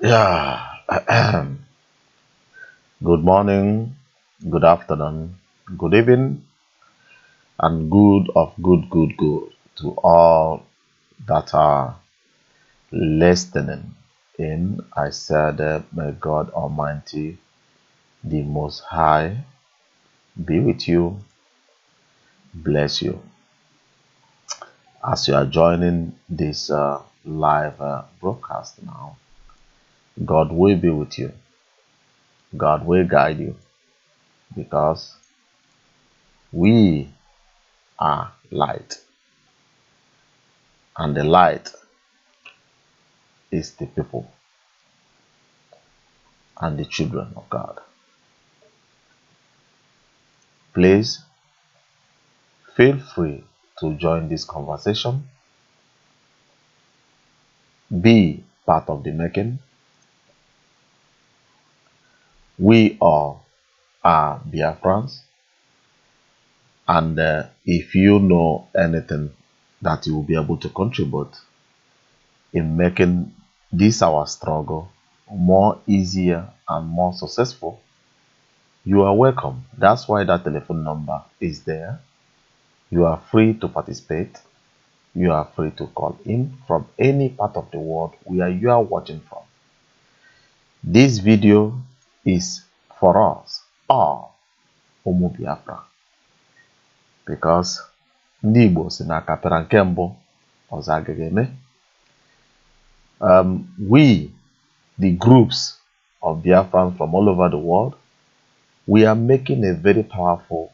Yeah. Good morning, good afternoon, good evening, and good to all that are listening in. I said, may God Almighty, the Most High, be with you, bless you. As you are joining this live broadcast now, God will be with you. God will guide you because we are light, and the light is the people and the children of God. Please feel free to join this conversation, be part of the making. We all are Biafrans, and if you know anything that you will be able to contribute in making this our struggle more easier and more successful, you are welcome. That's why that telephone number is there. You are free to participate. You are free to call in from any part of the world where you are watching from. This video is for us all ụmụ Biafra, because ndị Igbo si na kapịra nke mbụ ọzọ agaghị eme. We, the groups of Biafrans from all over the world, we are making a very powerful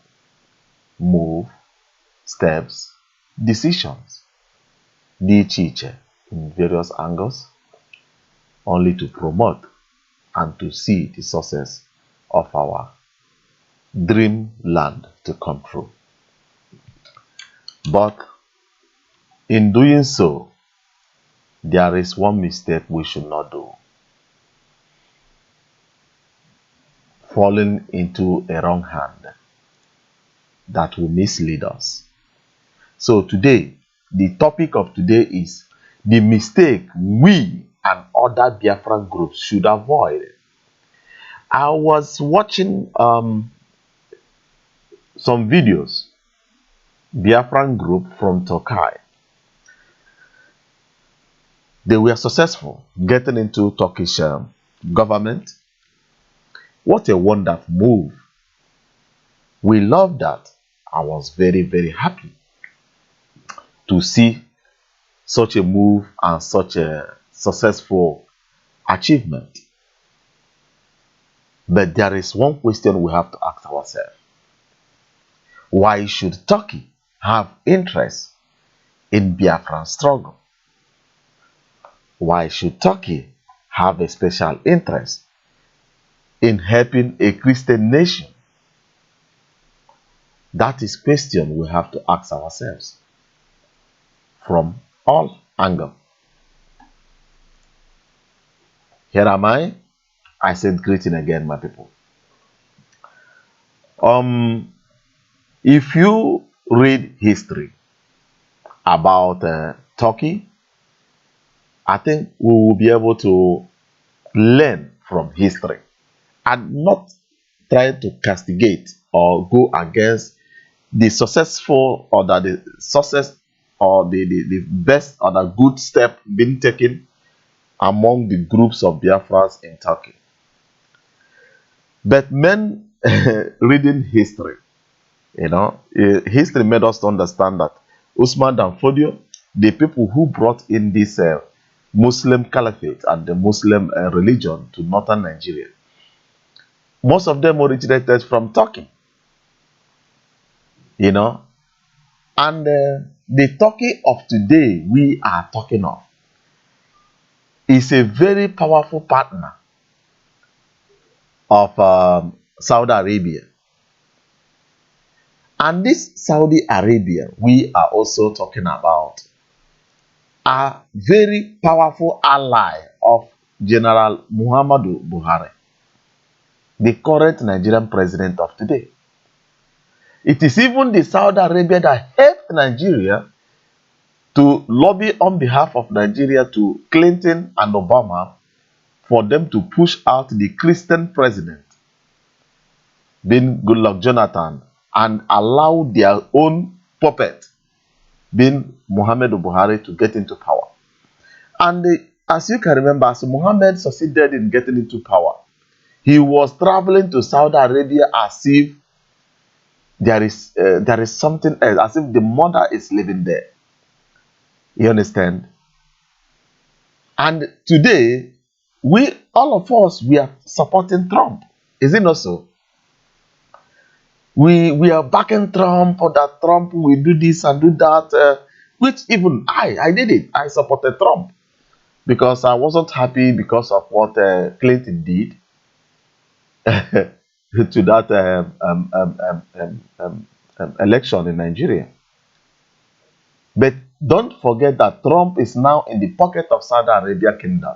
move, steps, decisions, dị iche iche in various angles, only to promote and to see the success of our dream land to come true. But in doing so, there is one mistake we should not do: falling into a wrong hand that will mislead us. So today, the topic of today is the mistake we and other Biafran groups should avoid. I was watching some videos, Biafran group from Turkey. They were successful getting into Turkish government. What a wonderful move. We love that. I was very, very happy to see such a move and such a successful achievement. But there is one question we have to ask ourselves. Why should Turkey have interest in Biafran struggle? Why should Turkey have a special interest in helping a Christian nation? That is a question we have to ask ourselves from all angles. Here am I. I said greeting again, my people. If you read history about Turkey, I think we will be able to learn from history and not try to castigate or go against the successful or the success or the best or the good step being taken among the groups of Biafrans in Turkey. But men reading history, history made us to understand that Usman Dan Fodio, the people who brought in this Muslim caliphate and the Muslim religion to northern Nigeria, most of them originated from Turkey. And the Turkey of today we are talking of is a very powerful partner of Saudi Arabia. And this Saudi Arabia we are also talking about a very powerful ally of General Muhammadu Buhari, the current Nigerian president of today. It is even the Saudi Arabia that helped Nigeria to lobby on behalf of Nigeria to Clinton and Obama for them to push out the Christian president, being Goodluck Jonathan, and allow their own puppet, being Muhammadu Buhari, to get into power. And as you can remember, as Muhammad succeeded in getting into power, he was traveling to Saudi Arabia as if there is something else, as if the mother is living there. You understand? And today, all of us, we are supporting Trump. Is it not so? We are backing Trump, or that Trump will do this and do that, which even I did it. I supported Trump because I wasn't happy because of what Clinton did to that election in Nigeria. But don't forget that Trump is now in the pocket of Saudi Arabia Kingdom.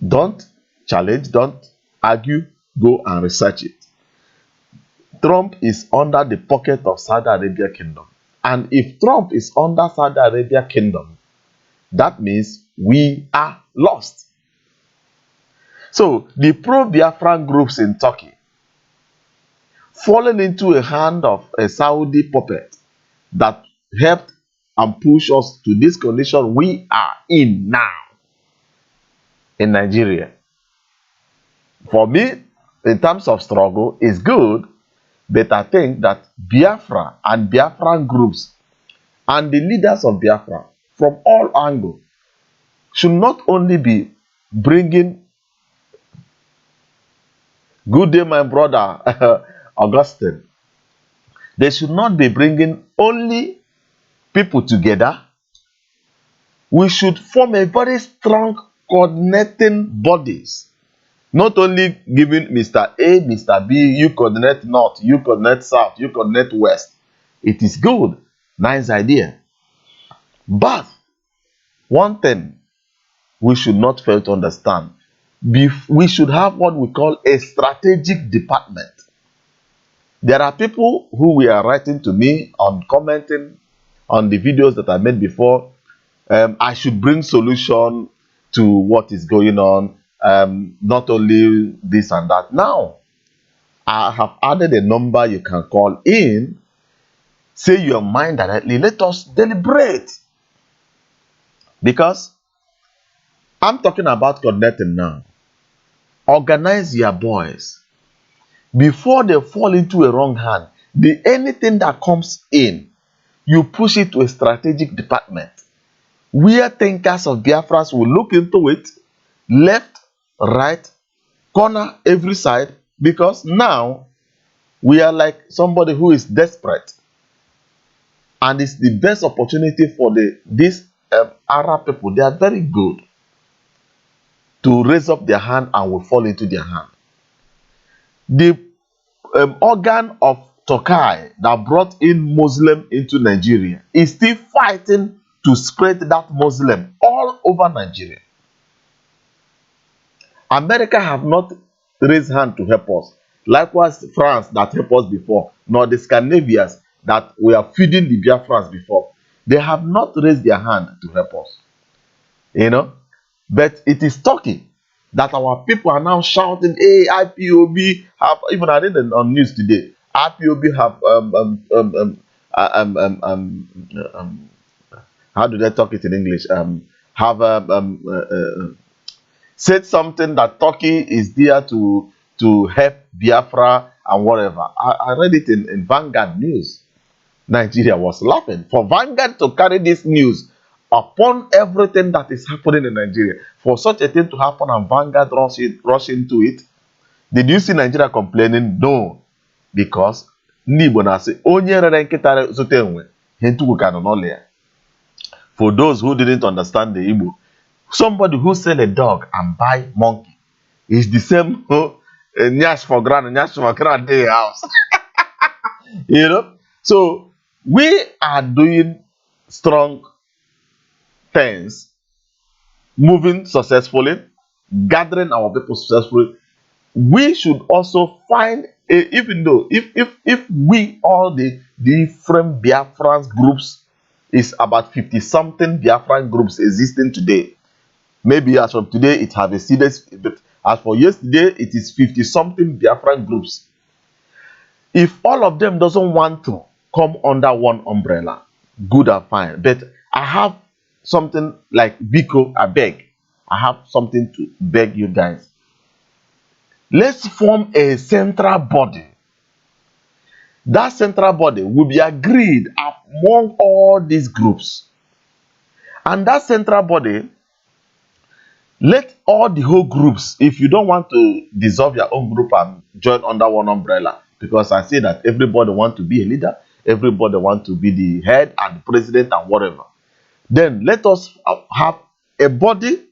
Don't challenge, don't argue, go and research it. Trump is under the pocket of Saudi Arabia Kingdom. And if Trump is under Saudi Arabia Kingdom, that means we are lost. So the pro-Biafran groups in Turkey falling into a hand of a Saudi puppet that helped and pushed us to this condition we are in now in Nigeria. For me, in terms of struggle, is good, but I think that Biafra and Biafran groups and the leaders of Biafra from all angles should not only be bringing, good day my brother Augustine, they should not be bringing only people together. We should form a very strong coordinating bodies. Not only giving Mr. A, Mr. B, you coordinate north, you coordinate south, you coordinate west. It is good. Nice idea. But one thing we should not fail to understand. We should have what we call a strategic department. There are people who were writing to me on commenting on the videos that I made before. I should bring solution to what is going on. Not only this and that. Now, I have added a number you can call in. Say your mind directly. Let us deliberate. Because I'm talking about coordinating now. Organize your boys. Before they fall into a wrong hand, anything that comes in, you push it to a strategic department where thinkers of Biafras will look into it, left, right, corner, every side, because now we are like somebody who is desperate. And it's the best opportunity for these Arab people. They are very good to raise up their hand and will fall into their hand. The organ of Turkey that brought in Muslim into Nigeria is still fighting to spread that Muslim all over Nigeria. America have not raised hand to help us. Likewise, France that helped us before, nor the Scandinavians that were feeding the Biafrans before. They have not raised their hand to help us. You know? But it is Turkey that our people are now shouting, hey, IPOB have, even I read on news today, IPOB have, how do they talk it in English? Said something that Turkey is there to help Biafra and whatever. I read it in Vanguard News. Nigeria was laughing. For Vanguard to carry this news upon everything that is happening in Nigeria, for such a thing to happen and Vanguard rush into it, did you see Nigeria complaining? No. Because for those who didn't understand the Igbo, somebody who sell a dog and buy monkey is the same nyash for grand day house. You know? So we are doing strong things, moving successfully, gathering our people successfully. We should also find even though if we all the different Biafran groups is about 50 something Biafran groups existing today. Maybe as from today, it have exceeded, but as for yesterday, it is 50 something Biafran groups. If all of them doesn't want to come under one umbrella, good and fine. But I have something like Biko, I beg. I have something to beg you guys. Let's form a central body. That central body will be agreed among all these groups. And that central body, let all the whole groups, if you don't want to dissolve your own group and join under one umbrella, because I say that everybody want to be a leader, everybody want to be the head and the president and whatever. Then let us have a body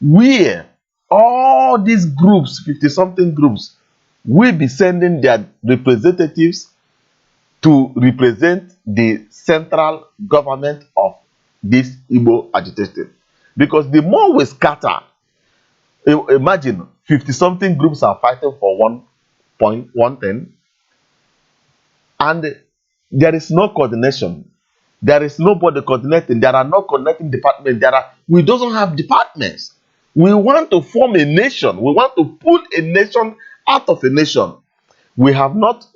where all these groups, 50 something groups, will be sending their representatives to represent the central government of this Igbo agitation. Because the more we scatter, imagine 50 something groups are fighting for one thing, and there is no coordination. There is nobody coordinating. There are no connecting departments. We don't have departments. We want to form a nation. We want to pull a nation out of a nation. We have not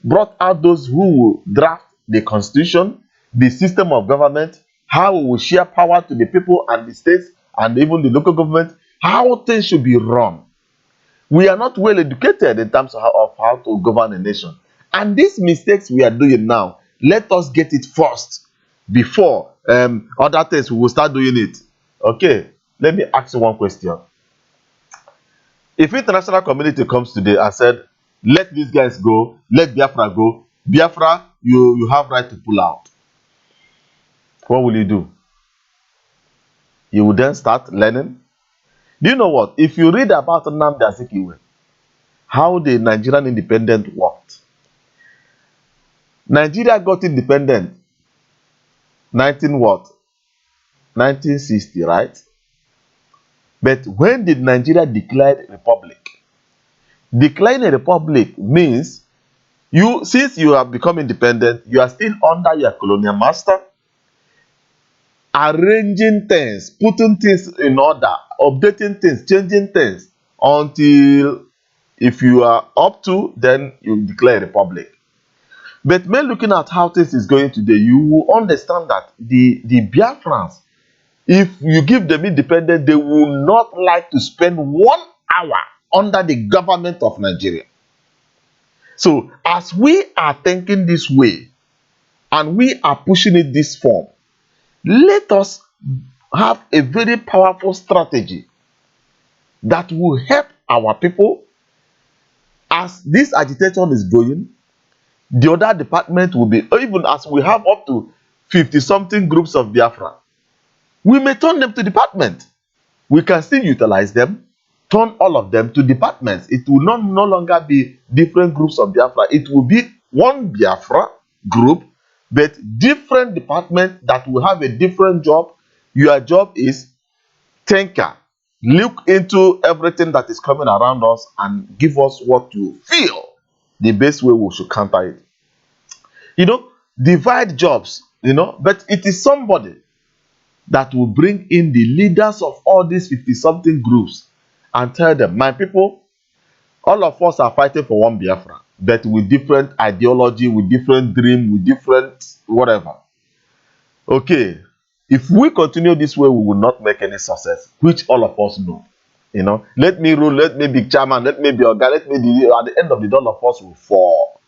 brought out those who will draft the constitution, the system of government, how we will share power to the people and the states and even the local government, how things should be run. We are not well educated in terms of how to govern a nation. And these mistakes we are doing now, let us get it first before other things we will start doing it. Okay, let me ask you one question. If international community comes today and said, let these guys go, let Biafra go, Biafra, you have right to pull out, what will you do? You will then start learning. Do you know what? If you read about Nnamdi Azikiwe, how the Nigerian independence worked. Nigeria got independent 1960, right? But when did Nigeria declare a republic? Declaring a republic means since you have become independent, you are still under your colonial master, arranging things, putting things in order, updating things, changing things until if you are up to, then you declare a republic. But when looking at how things is going today, you will understand that the Biafrans, if you give them independence, they will not like to spend 1 hour under the government of Nigeria. So as we are thinking this way and we are pushing it this form, let us have a very powerful strategy that will help our people. As this agitation is going, the other department will be, even as we have up to 50 something groups of Biafra, we may turn them to department. We can still utilize them, turn all of them to departments. It will no longer be different groups of Biafra. It will be one Biafra group, but different department that will have a different job. Your job is thinker. Look into everything that is coming around us and give us what you feel the best way we should counter it. Divide jobs, but it is somebody that will bring in the leaders of all these 50 something groups and tell them, my people, all of us are fighting for one Biafra, but with different ideology, with different dream, with different whatever. Okay, if we continue this way, we will not make any success, which all of us know. Let me rule, let me be chairman, let me be Oga, let me be, at the end of the day, all of us will fall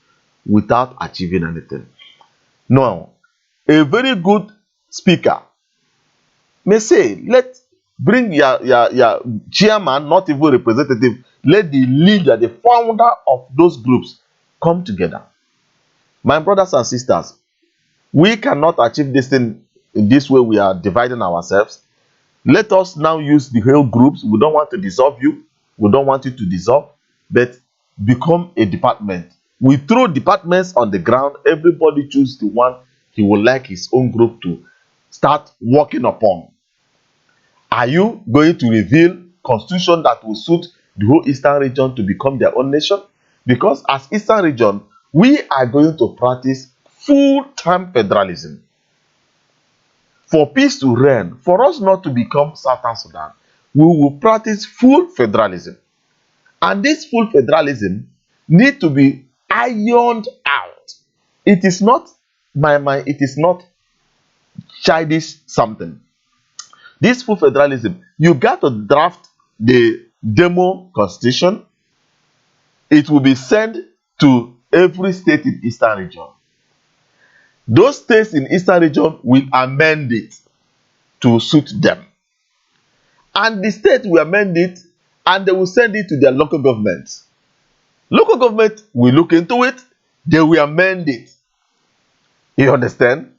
without achieving anything. Now, a very good speaker may say, bring your chairman, not even representative, let the leader, the founder of those groups come together. My brothers and sisters, we cannot achieve this thing in this way. We are dividing ourselves. Let us now use the whole groups. We don't want to dissolve you. We don't want you to dissolve, but become a department. We throw departments on the ground. Everybody choose the one he would like his own group to start working upon. Are you going to reveal constitution that will suit the whole Eastern region to become their own nation? Because as Eastern region, we are going to practice full-time federalism. For peace to reign, for us not to become Southern Sudan, we will practice full federalism. And this full federalism need to be ironed out. It is not it is not childish something. This full federalism, you got to draft the demo constitution. It will be sent to every state in Eastern region. Those states in Eastern region will amend it to suit them. And the state will amend it and they will send it to their local governments. Local government will look into it, they will amend it. You understand?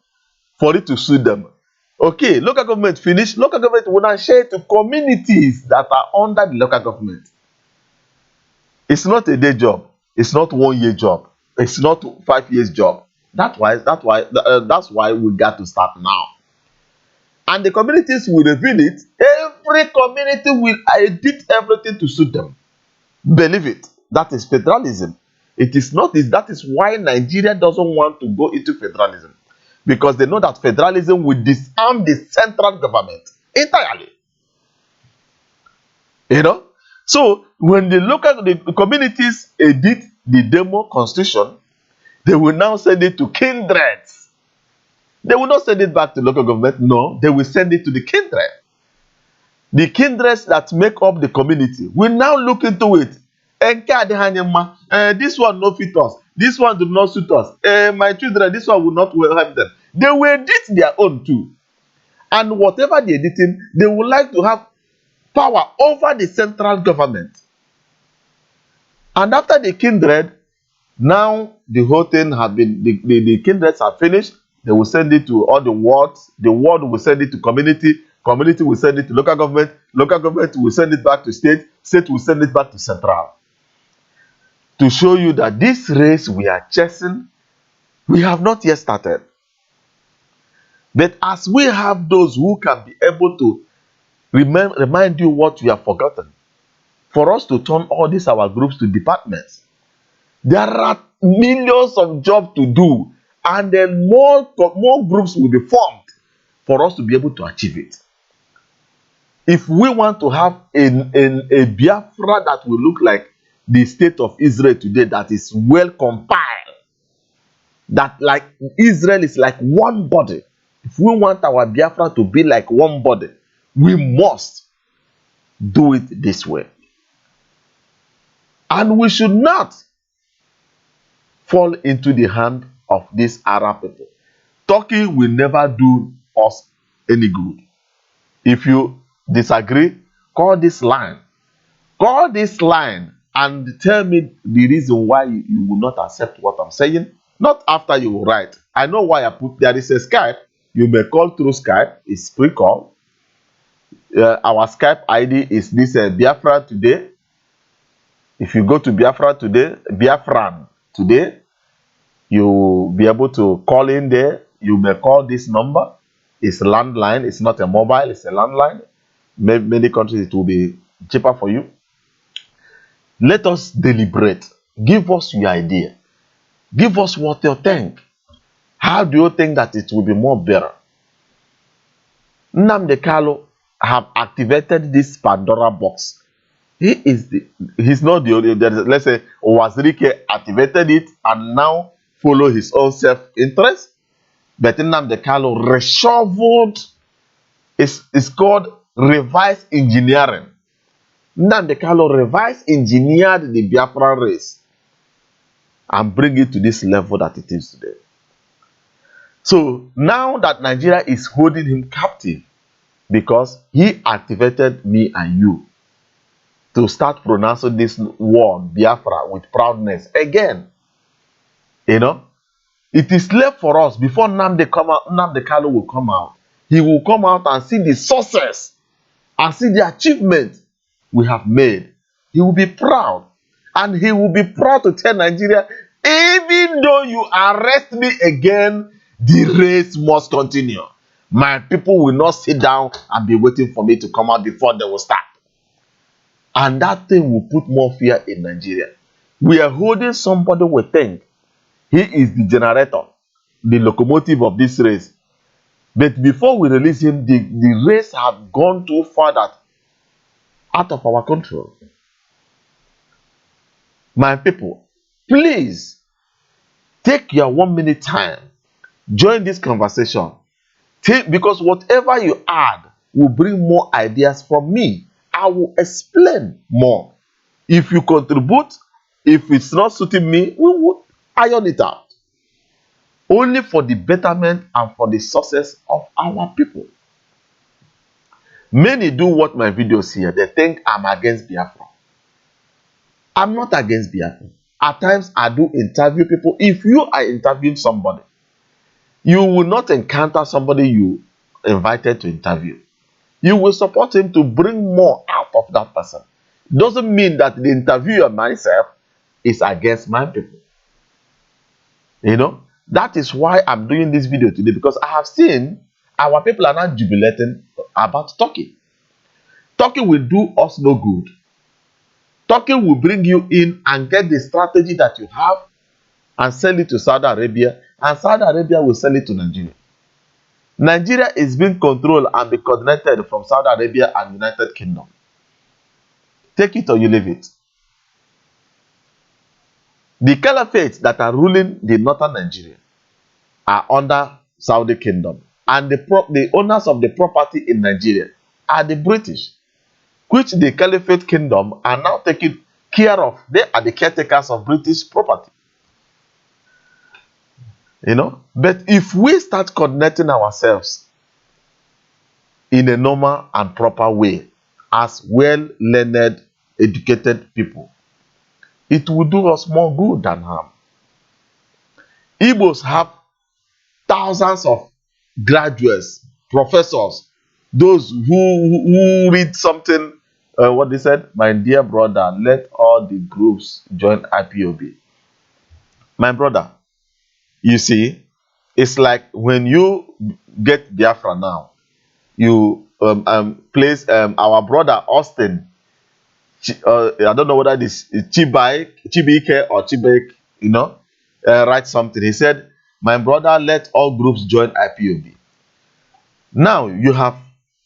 For it to suit them. Okay, local government finish, local government will now share it to communities that are under the local government. It's not a day job, it's not 1 year job, it's not 5 years job. That's why we got to start now. And the communities will reveal it. Every community will edit everything to suit them. Believe it. That is federalism. It is not this. That is why Nigeria doesn't want to go into federalism. Because they know that federalism will disarm the central government entirely. You know? So, when the communities edit the demo constitution, they will now send it to kindreds. They will not send it back to local government. No, they will send it to the kindred. The kindreds that make up the community will now look into it. This one no fit us. This one do not suit us. My children, this one will not help them. They will edit their own too. And whatever they're editing, they would like to have power over the central government. And after the kindred, now the whole thing have been, the kindreds are finished. They will send it to all the wards. The ward will send it to community. Community will send it to local government. Local government will send it back to state. State will send it back to central. To show you that this race we are chasing, we have not yet started. But as we have those who can be able to remind you what we have forgotten, for us to turn all these our groups to departments, there are millions of jobs to do. And then more groups will be formed for us to be able to achieve it. If we want to have a Biafra that will look like the state of Israel today, that is well compiled, that like Israel is like one body. If we want our Biafra to be like one body, we must do it this way. And we should not fall into the hand of these Arab people. Turkey will never do us any good. If you disagree, call this line. Call this line and tell me the reason why you will not accept what I'm saying. Not after you will write. I know why I put there is a Skype. You may call through Skype. It's pre-call. Our Skype ID is this Biafra today. If you go to Biafra today, Biafran today, you'll be able to call in there. You may call this number. It's a landline. It's not a mobile. It's a landline. Many countries it will be cheaper for you. Let us deliberate. Give us your idea. Give us what you think. How do you think that it will be more better? Nnamdi Kanu have activated this Pandora box. He's not the only. Let's say Wazirike activated it and now follow his own self-interest. But Nnamdi Kanu reshuffled. It's called reverse engineering. Nnamdi Kanu reverse engineered the Biafran race and bring it to this level that it is today. So now that Nigeria is holding him captive because he activated me and you to start pronouncing this word Biafra with proudness again. You know, it is left for us before Nnamdi Kanu will come out. He will come out and see the success and see the achievement we have made. He will be proud. And he will be proud to tell Nigeria, even though you arrest me again, the race must continue. My people will not sit down and be waiting for me to come out before they will start. And that thing will put more fear in Nigeria. We are holding somebody we think he is the generator, the locomotive of this race. But before we release him, the race have gone too far that out of our control. My people, please take your 1 minute time. Join this conversation. Because whatever you add will bring more ideas from me. I will explain more. If you contribute, if it's not suiting me, we will iron it out. Only for the betterment and for the success of our people. Many do watch my videos here. They think I'm against Biafra. I'm not against Biafra. At times, I do interview people. If you are interviewing somebody, you will not encounter somebody you invited to interview. You will support him to bring more out of that person. Doesn't mean that the interviewer myself is against my people. You know, that is why I'm doing this video today, because I have seen our people are not jubilating about Turkey. Turkey will do us no good. Turkey will bring you in and get the strategy that you have and sell it to Saudi Arabia, and Saudi Arabia will sell it to Nigeria. Nigeria is being controlled and be coordinated from Saudi Arabia and United Kingdom. Take it or you leave it. The caliphates that are ruling the northern Nigeria are under Saudi Kingdom, and the owners of the property in Nigeria are the British, which the Caliphate Kingdom are now taking care of. They are the caretakers of British property. You know, but if we start coordinating ourselves in a normal and proper way as well-learned, educated people, it will do us more good than harm. Igbos have thousands of graduates, professors, those who read something. What they said, my dear brother, let all the groups join IPOB. My brother, you see, it's like when you get Biafra now, you place our brother Austin. I don't know whether this is Chibike or Chibek, you know, write something. He said, my brother, let all groups join IPOB. Now you have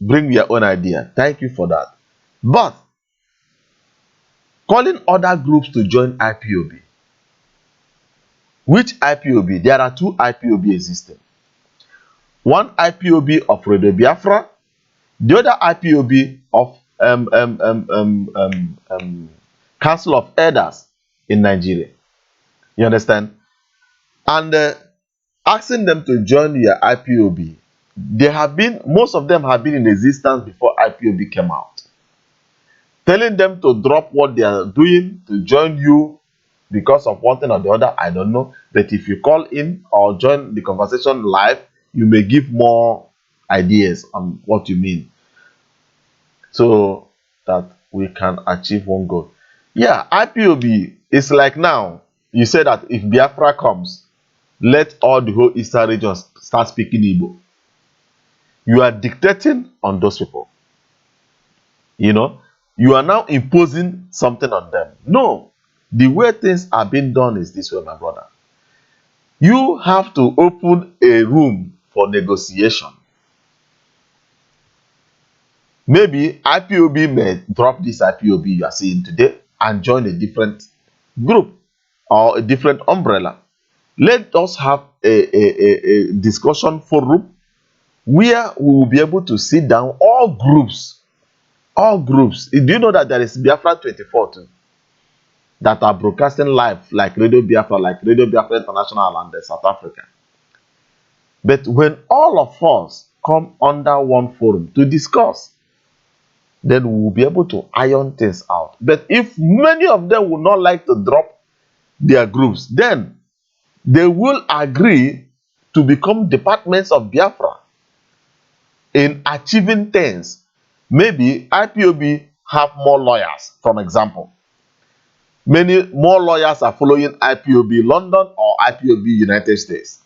bring your own idea. Thank you for that. But calling other groups to join IPOB. Which IPOB? There are two IPOB existing. One IPOB of Radio Biafra, the other IPOB of Council of Elders in Nigeria. You understand? And asking them to join your IPOB, most of them have been in existence before IPOB came out. Telling them to drop what they are doing to join you because of one thing or the other, I don't know. But if you call in or join the conversation live, you may give more ideas on what you mean, so that we can achieve one goal. Yeah, IPOB is like now, you say that if Biafra comes, let all the whole eastern regions start speaking Igbo. You are dictating on those people. You know, you are now imposing something on them. No, the way things are being done is this way, my brother. You have to open a room for negotiation. Maybe IPOB may drop this IPOB you are seeing today and join a different group or a different umbrella. Let us have a discussion forum where we will be able to sit down, all groups. Do you know that there is Biafra 24 too, that are broadcasting live, like Radio Biafra International and South Africa? But when all of us come under one forum to discuss, then we will be able to iron things out. But if many of them would not like to drop their groups, then they will agree to become departments of Biafra in achieving things. Maybe IPOB have more lawyers, for example. Many more lawyers are following IPOB London or IPOB United States.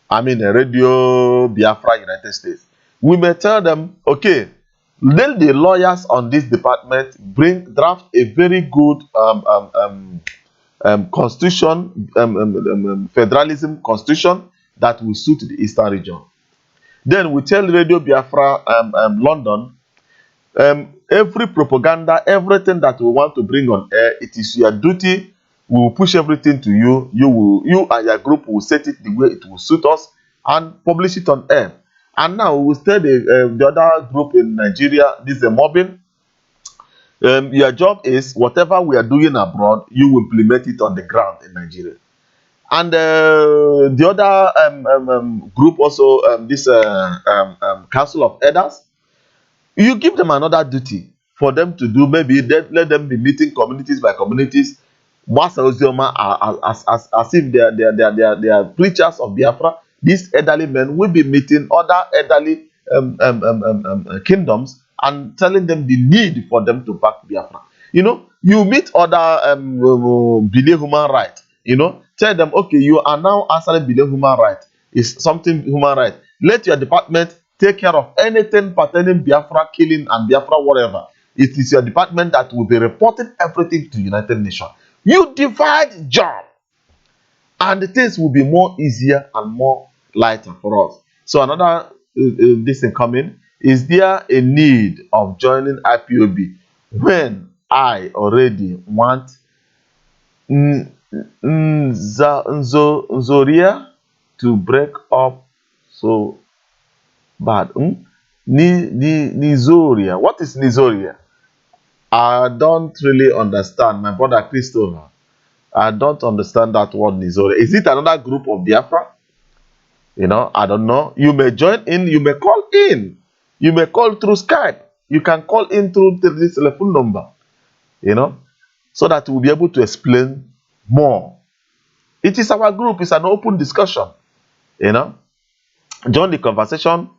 I mean, Radio Biafra United States. We may tell them, okay, let the lawyers on this department draft a very good constitution, federalism constitution that will suit the Eastern region. Then we tell Radio Biafra London, Every propaganda, everything that we want to bring on air, it is your duty. We will push everything to you. You and your group will set it the way it will suit us and publish it on air. And now we will tell the other group in Nigeria, this is a mobbing. Your job is whatever we are doing abroad, you will implement it on the ground in Nigeria. And the other group also, this Council of Elders, you give them another duty for them to do. Maybe let them be meeting communities by communities, as if they are preachers of Biafra. These elderly men will be meeting other elderly kingdoms and telling them the need for them to back Biafra. You meet other believe human right. Tell them, okay, you are now answering believe human right. It's something human right. Let your department take care of anything pertaining Biafra killing and Biafra whatever. It is your department that will be reporting everything to United Nations. You divide job, and the things will be more easier and more lighter for us. So another this thing coming, is there a need of joining IPOB when I already want Nzoria to break up so bad? Nizoria. What is Nizoria? I don't really understand, my brother Christopher. I don't understand that word Nizoria. Is it another group of Biafra? I don't know. You may join in, you may call in. You may call through Skype. You can call in through this telephone number, so that we'll be able to explain more. It is our group, it's an open discussion, Join the conversation.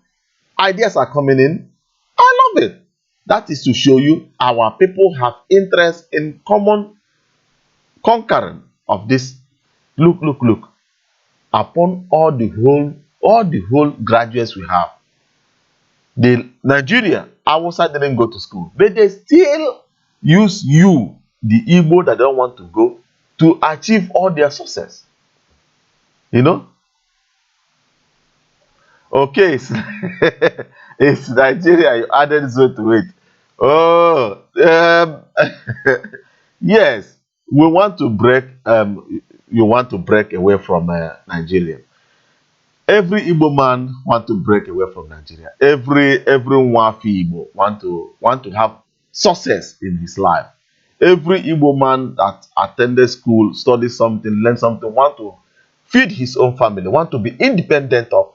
Ideas are coming in. I love it. That is to show you our people have interest in common conquering of this. Look. Upon all the whole graduates we have. The Nigeria, Hausa didn't go to school, but they still use you, the Igbo that don't want to go, to achieve all their success. Okay, it's Nigeria. You added so to it. Oh, yes. We want to break. You want to break away from Nigeria. Every Igbo man want to break away from Nigeria. Every Nwafi Igbo want to have success in his life. Every Igbo man that attended school, studied something, learned something, want to feed his own family, want to be independent of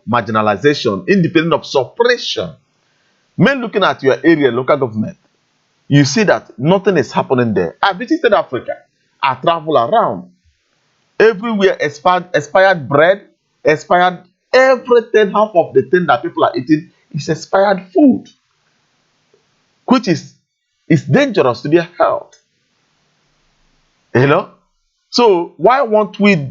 marginalization, independent of suppression. Men looking at your area, local government, you see that nothing is happening there. I visited Africa. I travel around. Everywhere expired bread, expired everything. Half of the thing that people are eating is expired food, which is dangerous to their health. So why won't we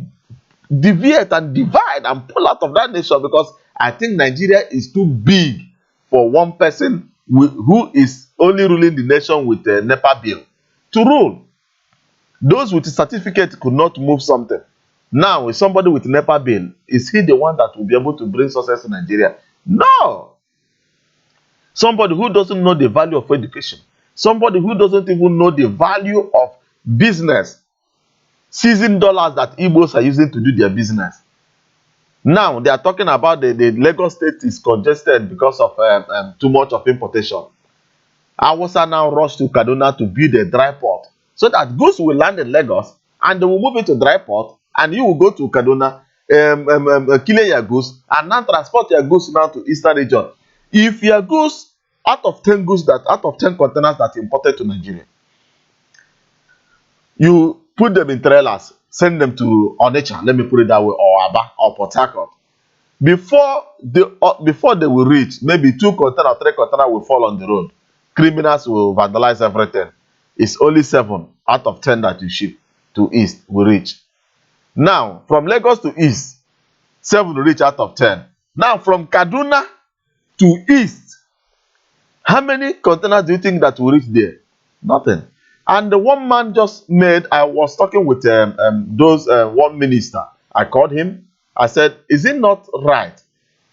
deviate and divide and pull out of that nation? Because I think Nigeria is too big for one person who is only ruling the nation with a NEPA bill to rule. Those with a certificate could not move something. Now, with somebody with NEPA bill, is he the one that will be able to bring success to Nigeria? No. Somebody who doesn't know the value of education. Somebody who doesn't even know the value of business. Seizing dollars that Igbos are using to do their business. Now, they are talking about the Lagos state is congested because of too much of importation. Hausa now rush to Kaduna to build a dry port, so that goods will land in Lagos and they will move into dry port, and you will go to Kaduna, kill your goods, and now transport your goods now to Eastern region. If your goods, out of 10 containers that imported to Nigeria, you put them in trailers, send them to Onitsha, let me put it that way, or Aba, or Port Harcourt. Before they will reach, maybe 2 containers, 3 containers will fall on the road. Criminals will vandalize everything. It's only 7 out of 10 that you ship to East will reach. Now, from Lagos to East, 7 will reach out of 10. Now, from Kaduna to East, how many containers do you think that will reach there? Nothing. And the one man just made, I was talking with one minister. I called him. I said, is it not right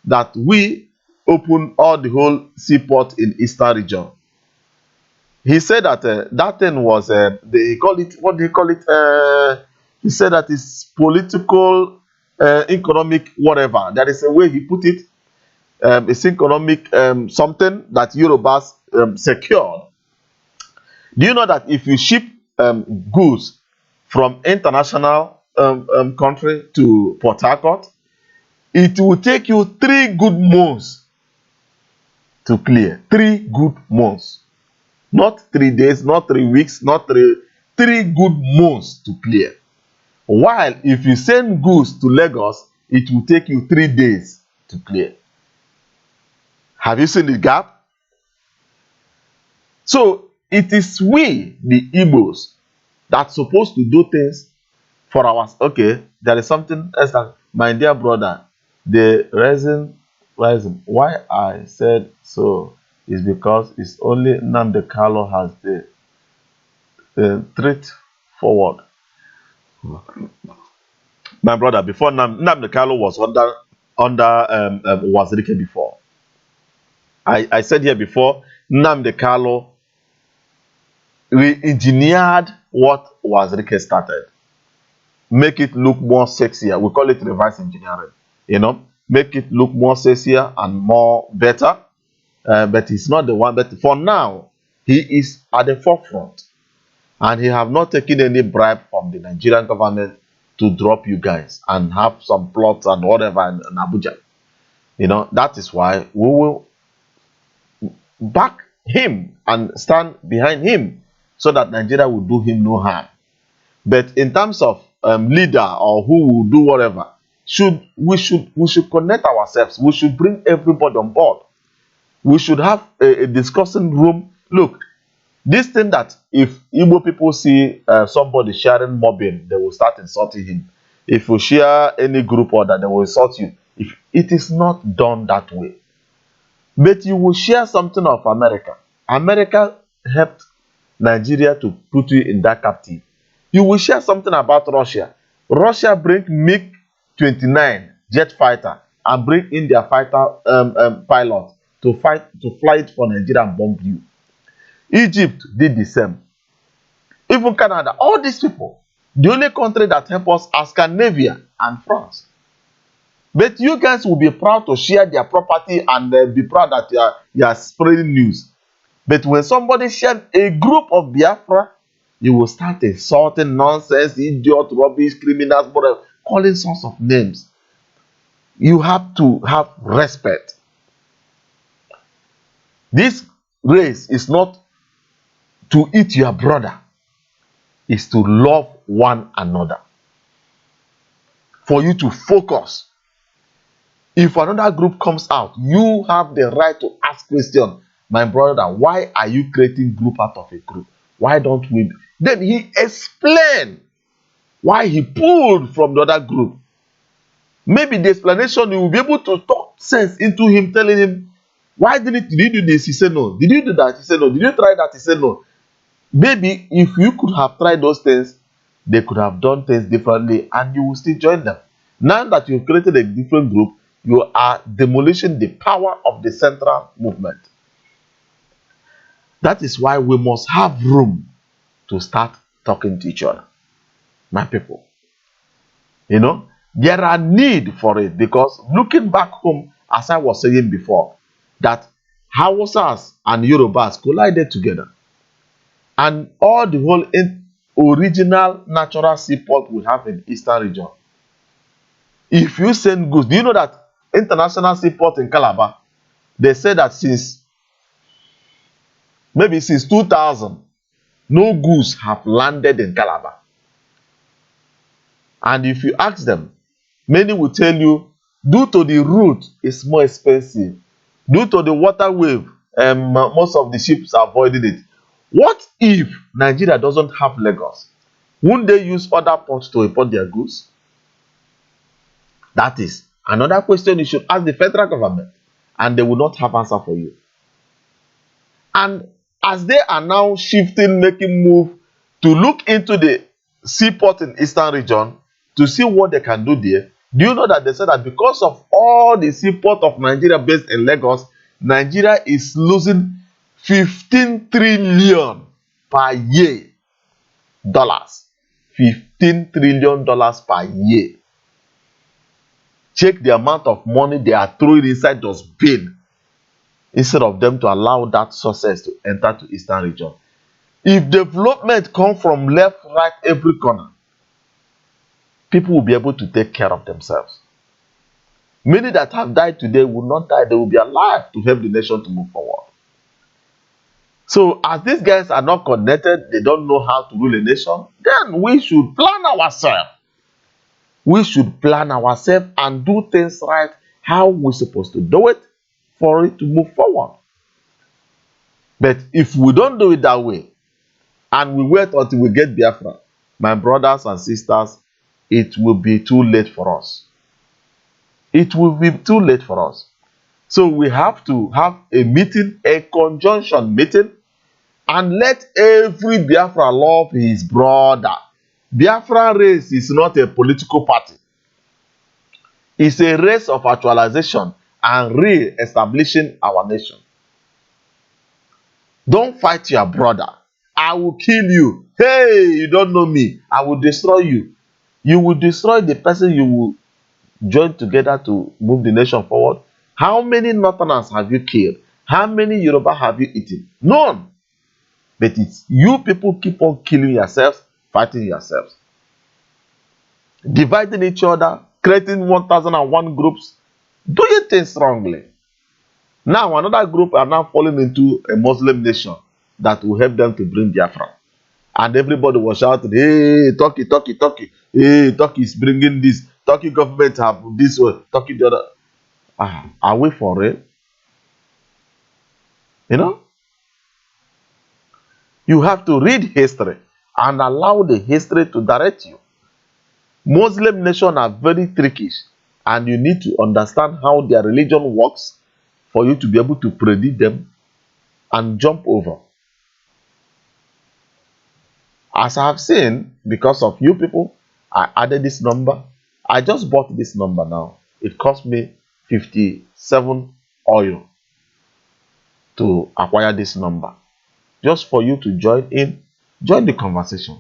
that we open all the whole seaport in Eastern region. He said that that thing was they call it, what do you call it? He said that it's political, economic, whatever. That is the way he put it. It's economic something that Yorubas secured. Do you know that if you ship goods from international country to Port Harcourt, it will take you 3 good months to clear. 3 good months. Not 3 days, not 3 weeks, not 3 good months to clear. While if you send goods to Lagos, it will take you 3 days to clear. Have you seen the gap? So it is we, the Igbos, that's supposed to do things for us. Okay, there is something else that, my dear brother, the reason why I said so is because it's only Nnamdi Kanu has the threat forward. My brother, before Nnamdi Kanu was under Wazirike before. I said here before, Nnamdi Kanu re-engineered what Wazirike started. Make it look more sexier. We call it reverse engineering. You know, make it look more sexier and more better. But he's not the one. But for now, he is at the forefront, and he have not taken any bribe from the Nigerian government to drop you guys and have some plots and whatever in Abuja. You know, that is why we will back him and stand behind him so that Nigeria will do him no harm. But in terms of leader or who will do whatever, we should connect ourselves. We should bring everybody on board. We should have a discussing room. Look, this thing that if Igbo people see somebody sharing mobbing, they will start insulting him. If you share any group order, they will insult you. If it is not done that way. But you will share something of America. America helped Nigeria to put you in that captive. You will share something about Russia. Russia bring MiG-29 jet fighter and bring in their fighter pilot to fly it for Nigeria and bomb you. Egypt did the same. Even Canada, all these people. The only country that help us are Scandinavia and France. But you guys will be proud to share their property and be proud that you are spreading news. But when somebody shares a group of Biafra, you will start insulting, nonsense, idiot, rubbish, criminals, whatever, calling sorts of names. You have to have respect. This race is not to eat your brother. It's to love one another. For you to focus. If another group comes out, you have the right to ask question. My brother, why are you creating group out of a group? Why don't we? Then he explained why he pulled from the other group. Maybe the explanation, you will be able to talk sense into him, telling him, why did you do this? He said no. Did you do that? He said no. Did you try that? He said no. Maybe if you could have tried those things, they could have done things differently and you will still join them. Now that you've created a different group, you are demolishing the power of the central movement. That is why we must have room to start talking to each other. My people. You know, there are need for it because looking back home, as I was saying before, that Hausas and Yorubas collided together. And all the whole original natural seaport we have in Eastern region. If you send goods, do you know that international seaport in Calabar, they say that since 2000, no goods have landed in Calabar. And if you ask them, many will tell you, due to the route, it's more expensive. Due to the water wave, most of the ships are avoiding it. What if Nigeria doesn't have Lagos? Won't they use other ports to import their goods? That is another question you should ask the federal government, and they will not have answer for you. And as they are now shifting, making move to look into the seaport in Eastern region to see what they can do there, Do you know that they said that because of all the seaport of Nigeria based in Lagos, Nigeria is losing 15 trillion per year dollars. $15 trillion per year. Check the amount of money they are throwing inside those bin instead of them to allow that success to enter to Eastern region. If development comes from left, right, every corner, people will be able to take care of themselves. Many that have died today will not die. They will be alive to help the nation to move forward. So as these guys are not connected, they don't know how to rule a nation, then we should plan ourselves. We should plan ourselves and do things right, how we're supposed to do it for it to move forward. But if we don't do it that way, and we wait until we get Biafra, my brothers and sisters, it will be too late for us. It will be too late for us. So we have to have a meeting, a conjunction meeting, and let every Biafra love his brother. Biafra race is not a political party. It's a race of actualization and re-establishing our nation. Don't fight your brother. I will kill you. Hey, you don't know me. I will destroy you. You will destroy the person you will join together to move the nation forward. How many Northerners have you killed? How many Yoruba have you eaten? None. But it's you people keep on killing yourselves, fighting yourselves, dividing each other, creating 1001 groups, doing things wrongly. Now another group are now falling into a Muslim nation that will help them to bring Biafra. And everybody was shouting, hey, Turkey, Turkey, Turkey. Hey, Turkey is bringing this. Turkey government have this one. Turkey the other. Are we for it? You know? You have to read history and allow the history to direct you. Muslim nations are very tricky, and you need to understand how their religion works for you to be able to predict them and jump over. As I have seen, because of you people, I added this number. I just bought this number now. It cost me 57 oil to acquire this number. Just for you to join the conversation.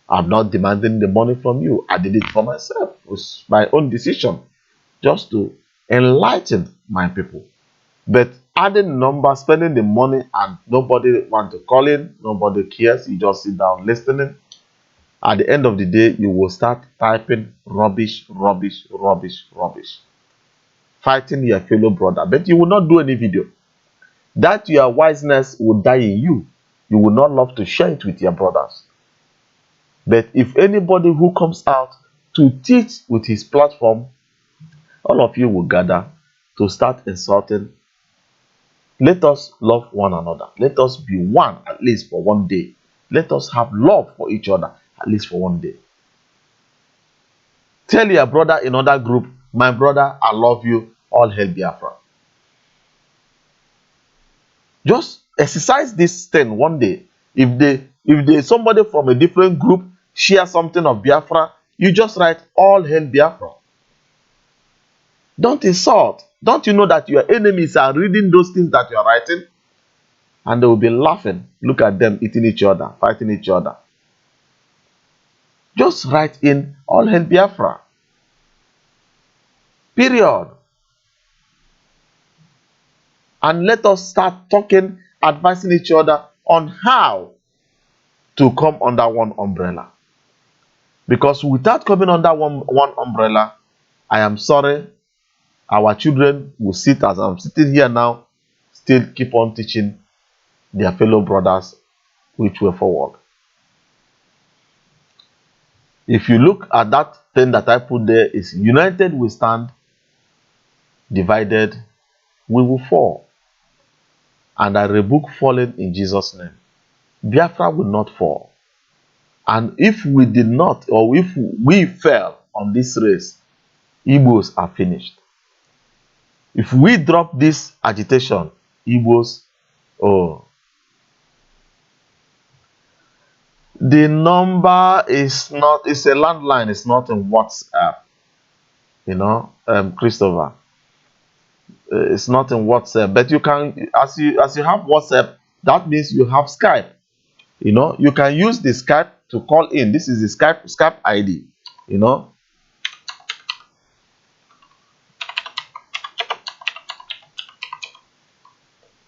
I'm not demanding the money from you. I did it for myself. It was my own decision just to enlighten my people. But adding numbers, spending the money, and nobody want to call in, nobody cares. You just sit down listening. At the end of the day, you will start typing rubbish, rubbish, rubbish, rubbish. Fighting your fellow brother. But you will not do any video. That your wiseness will die in you. You will not love to share it with your brothers. But if anybody who comes out to teach with his platform, all of you will gather to start insulting. Let us love one another. Let us be one at least for one day. Let us have love for each other at least for one day. Tell your brother in another group, my brother, I love you. All hail Biafra. Just exercise this thing one day. If somebody from a different group share something of Biafra, you just write all hail Biafra. Don't insult. Don't you know that your enemies are reading those things that you are writing? And they will be laughing. Look at them eating each other, fighting each other. Just write in all hail Biafra. Period. And let us start talking, advising each other on how to come under one umbrella. Because without coming under one umbrella, I am sorry, our children will sit as I'm sitting here now, still keep on teaching their fellow brothers which way forward. If you look at that thing that I put there, is united we stand, divided we will fall. And I rebuke falling in Jesus' name. Biafra will not fall. And if we did not, or if we fell on this race, Igbos are finished. If we drop this agitation, Igbos, oh, the number is not, it's a landline, it's not in WhatsApp. Christopher. It's not in WhatsApp, but you can, as you have WhatsApp, that means you have Skype. You can use the Skype to call in. This is the Skype ID. You know,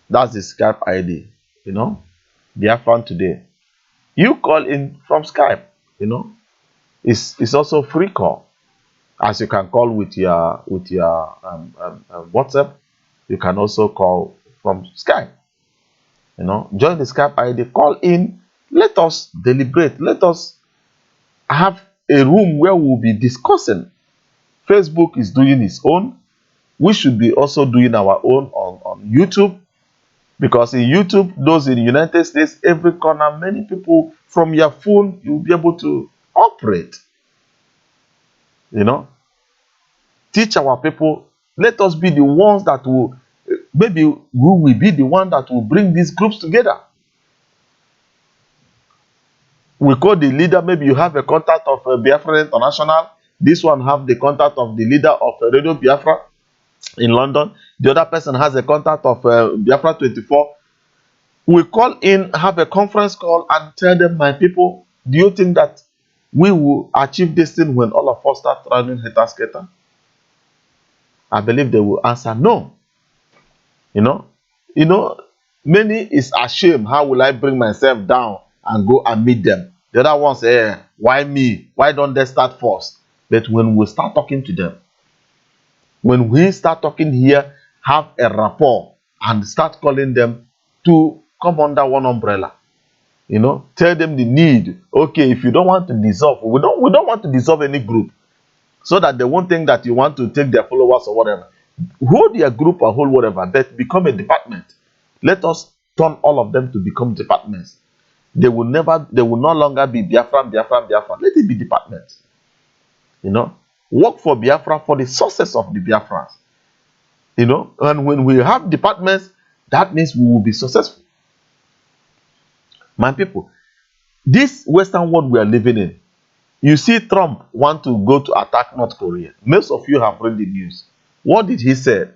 that's the Skype ID. Biafran today. You call in from Skype. It's also free call, as you can call with your WhatsApp. You can also call from Skype. Join the Skype ID, call in, let us deliberate, let us have a room where we'll be discussing. Facebook is doing its own. We should be also doing our own on YouTube, because in YouTube, those in the United States, every corner, many people from your phone, you'll be able to operate. Teach our people. Let us be the ones that will, maybe we will be the one that will bring these groups together. We call the leader. Maybe you have a contact of Biafra International. This one have the contact of the leader of Radio Biafra in London. The other person has a contact of Biafra 24. We call in, have a conference call, and tell them, my people, do you think that we will achieve this thing when all of us start running head-skater? I believe they will answer no. Many is ashamed. How will I bring myself down and go and meet them? The other ones say, why me? Why don't they start first? But when we start talking to them, when we start talking here, have a rapport and start calling them to come under one umbrella. Tell them the need. Okay, if you don't want to dissolve, we don't want to dissolve any group, so that they won't think that you want to take their followers or whatever. Hold their group or hold whatever, but become a department. Let us turn all of them to become departments. They will no longer be Biafran. Let it be departments. Work for Biafra, for the success of the Biafrans. And when we have departments, that means we will be successful. My people, this Western world we are living in, you see Trump want to go to attack North Korea. Most of you have read the news. What did he say?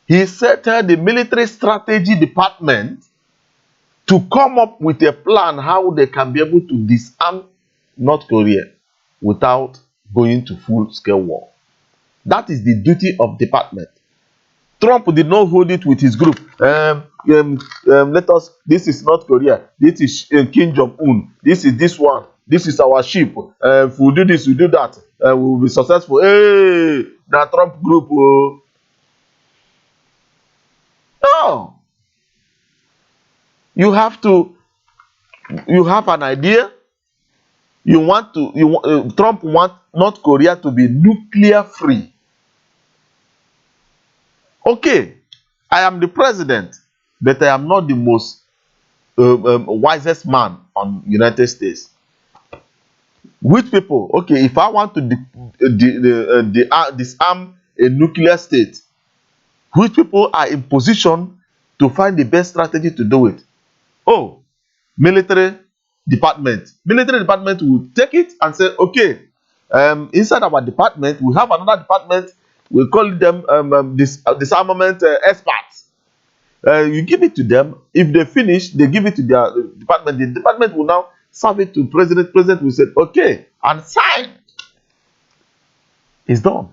He said, tell the military strategy department to come up with a plan how they can be able to disarm North Korea without going to full-scale war. That is the duty of department. Trump did not hold it with his group. This is North Korea. This is Kim Jong-un. This is this one. This is our ship. If we do this, we do that. We will be successful. Hey, the Trump group. No. You have an idea. Trump wants North Korea to be nuclear free. Okay, I am the president, but I am not the most wisest man on United States. Which people? Okay, if I want to disarm a nuclear state, which people are in position to find the best strategy to do it? Oh, military department. Military department will take it and say, okay, inside our department, we have another department. We call them disarmament experts. You give it to them. If they finish, they give it to their department. The department will now serve it to president. President will say, okay, and sign. It's done.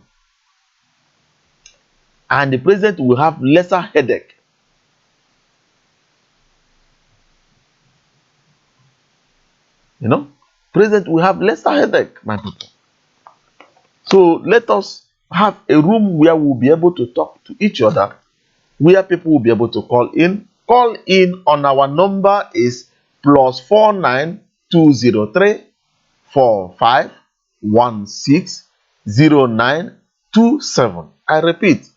And the president will have lesser headache. President will have lesser headache, my people. So let us have a room where we'll be able to talk to each other, where people will be able to call in. Call in on our number is +49 203 45 16 0927. I repeat,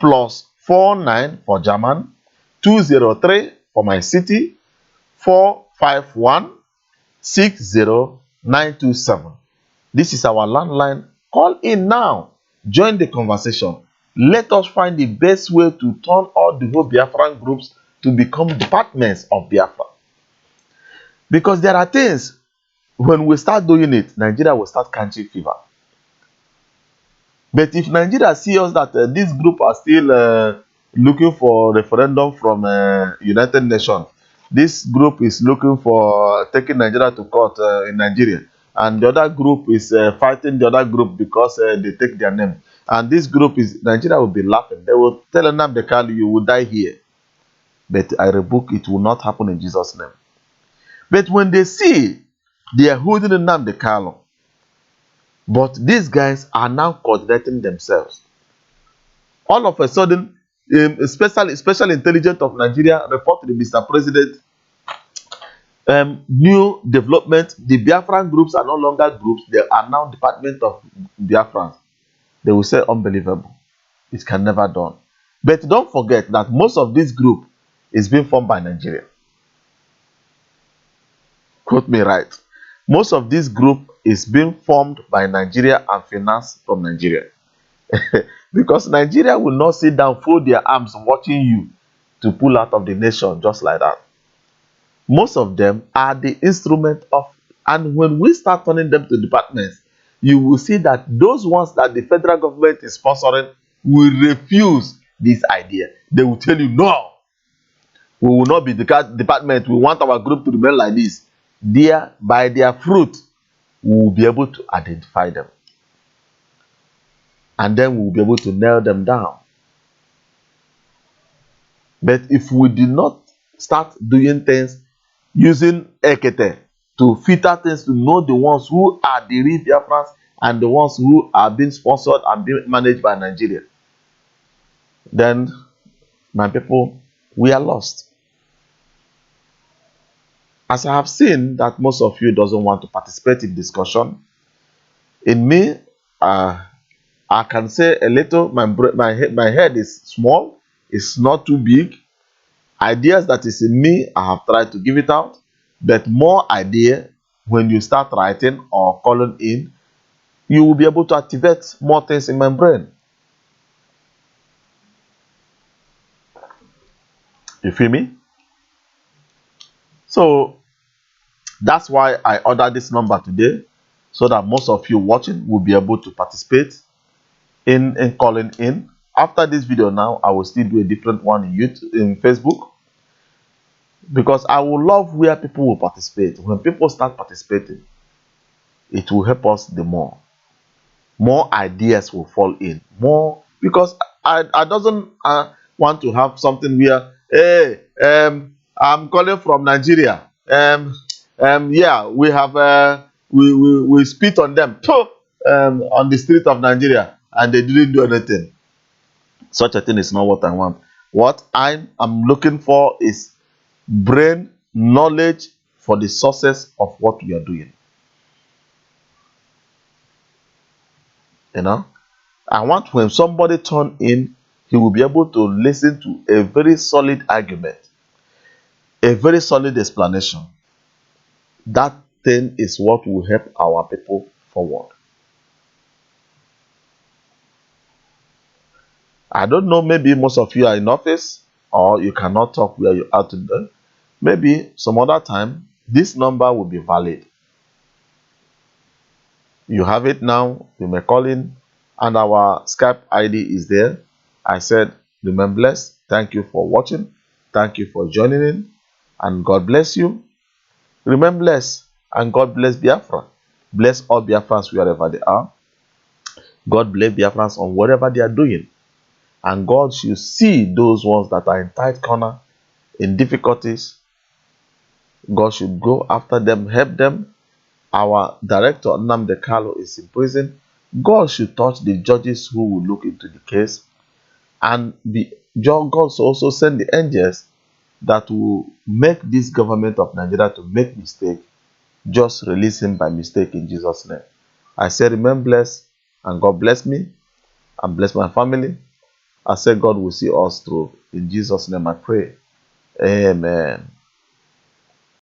+49 for German, 203 for my city, 451 60927. This is our landline. Call in now. Join the conversation. Let us find the best way to turn all the whole Biafran groups to become departments of Biafra. Because there are things, when we start doing it, Nigeria will start catching fever. But if Nigeria sees that this group are still looking for referendum from United Nations, this group is looking for taking Nigeria to court in Nigeria, and the other group is fighting the other group because they take their name, and this group is Nigeria will be laughing. They will tell Nnamdi Kanu, you will die here. But I rebuke, it will not happen in Jesus' name. But when they see they are holding Nnamdi Kanu, but these guys are now coordinating themselves. All of a sudden, special intelligence of Nigeria report to the Mr. President, new development. The Biafran groups are no longer groups; they are now Department of Biafrans. They will say unbelievable. It can never done. But don't forget that most of this group is being formed by Nigeria. Quote me right. Most of this group is being formed by Nigeria and financed from Nigeria. Because Nigeria will not sit down, fold their arms watching you to pull out of the nation just like that. Most of them are the instrument of, and when we start turning them to departments, you will see that those ones that the federal government is sponsoring will refuse this idea. They will tell you, no, we will not be the department. We want our group to remain like this. There, by their fruit, we will be able to identify them. And then we will be able to nail them down. But if we do not start doing things using Ekete to filter things to know the ones who are the real Biafrans and the ones who are being sponsored and being managed by Nigeria, then, my people, we are lost. As I have seen that most of you doesn't want to participate in discussion, in me, I can say a little. My head is small. It's not too big. Ideas that is in me, I have tried to give it out. But more idea, when you start writing or calling in, you will be able to activate more things in my brain. You feel me? So that's why I ordered this number today, so that most of you watching will be able to participate in calling in. After this video now, I will still do a different one in YouTube, in Facebook, because I will love where people will participate. When people start participating, it will help us the more. More ideas will fall in. More, because I doesn't want to have something where, hey, I'm calling from Nigeria. Yeah, we have we spit on them on the street of Nigeria, and they didn't do anything. Such a thing is not what I want. What I am looking for is brain knowledge for the sources of what we are doing. You know, I want when somebody turn in, he will be able to listen to a very solid argument, a very solid explanation. That thing is what will help our people forward. I don't know, maybe most of you are in office or you cannot talk where you are today. Maybe some other time, this number will be valid. You have it now, you may call in, and our Skype ID is there. I said, remain blessed. Thank you for watching. Thank you for joining in, and God bless you. Remain blessed, and God bless Biafra. Bless all Biafrans wherever they are. God bless Biafrans on whatever they are doing. And God should see those ones that are in tight corner, in difficulties. God should go after them, help them. Our director, Nnamdi Kanu, is in prison. God should touch the judges who will look into the case. And God should also send the angels that will make this government of Nigeria to make mistake. Just release him by mistake in Jesus' name. I say remain blessed, and God bless me and bless my family. I say God will see us through. In Jesus' name I pray. Amen.